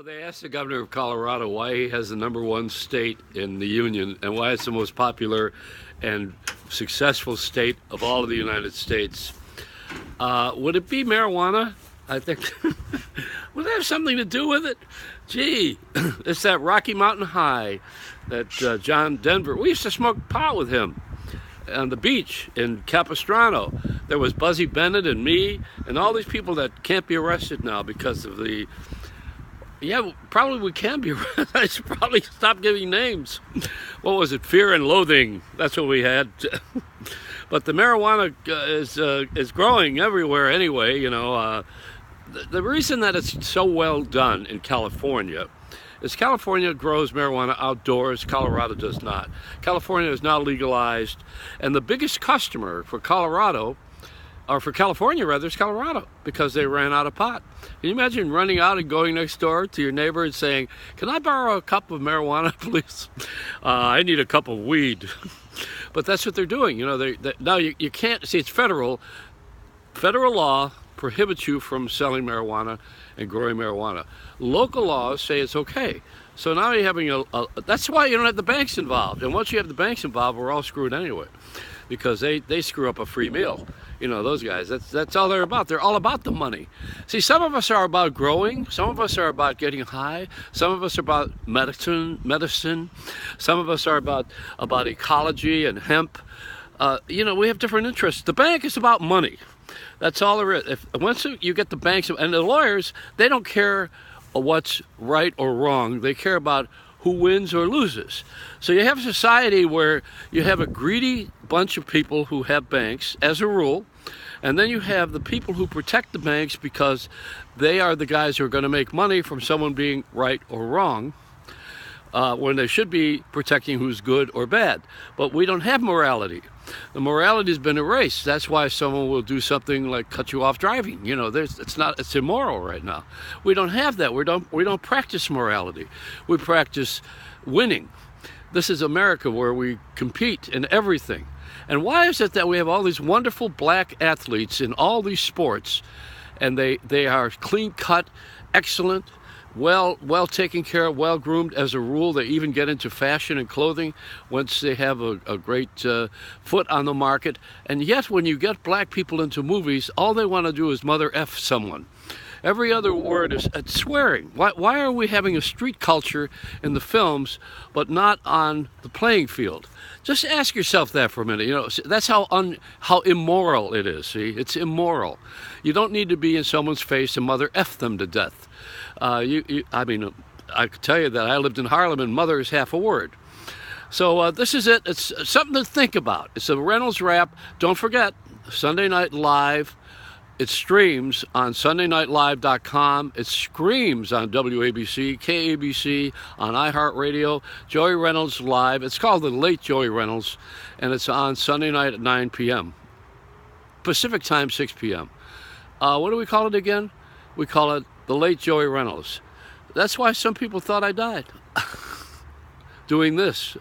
Well, they asked the governor of Colorado why he has the #1 state in the union and why it's the most popular and successful state of all of the United States. Would it be marijuana? I think. Would that have something to do with it? Gee, it's that Rocky Mountain High that John Denver. We used to smoke pot with him on the beach in Capistrano. There was Buzzy Bennett and me and all these people that can't be arrested now because of the. Yeah, probably we can be. I should probably stop giving names. What was it? Fear and Loathing. That's what we had. But the marijuana is growing everywhere anyway. You know, the reason that it's so well done in California is California grows marijuana outdoors. Colorado does not. California is now legalized, and the biggest customer for Colorado, or for California rather, is Colorado, because they ran out of pot. Can you imagine running out and going next door to your neighbor and saying, "Can I borrow a cup of marijuana, please? I need a cup of weed." But that's what they're doing. You know, now you can't see, it's federal. Federal law prohibits you from selling marijuana and growing marijuana. Local laws say it's okay. So now you're having that's why you don't have the banks involved. And once you have the banks involved, we're all screwed anyway, because they screw up a free meal. You know, those guys, that's all they're about. They're all about the money. See, some of us are about growing. Some of us are about getting high. Some of us are about medicine. Some of us are about ecology and hemp. You know, we have different interests. The bank is about money. That's all there is. Once you get the banks, and the lawyers, they don't care what's right or wrong. They care about who wins or loses. So you have a society where you have a greedy bunch of people who have banks, as a rule, and then you have the people who protect the banks because they are the guys who are going to make money from someone being right or wrong, when they should be protecting who's good or bad. But we don't have morality. The morality has been erased. That's why someone will do something like cut you off driving. You know, it's immoral right now. We don't have that. We don't practice morality. We practice winning. This is America, where we compete in everything. And why is it that we have all these wonderful black athletes in all these sports, and they are clean cut, excellent, well taken care of, well groomed? As a rule, they even get into fashion and clothing once they have a great foot on the market. And yet, when you get black people into movies, all they want to do is mother F someone. Every other word is swearing. Why are we having a street culture in the films, but not on the playing field? Just ask yourself that for a minute. You know, that's how immoral it is. See, it's immoral. You don't need to be in someone's face and mother F them to death. I mean, I could tell you that I lived in Harlem, and mother is half a word. So this is it. It's something to think about. It's a Reynolds Rap. Don't forget, Sunday Night Live. It streams on SundayNightLive.com. It screams on WABC, KABC, on iHeartRadio, Joey Reynolds Live. It's called The Late Joey Reynolds, and it's on Sunday night at 9 p.m. Pacific time, 6 p.m. What do we call it again? We call it The Late Joey Reynolds. That's why some people thought I died doing this.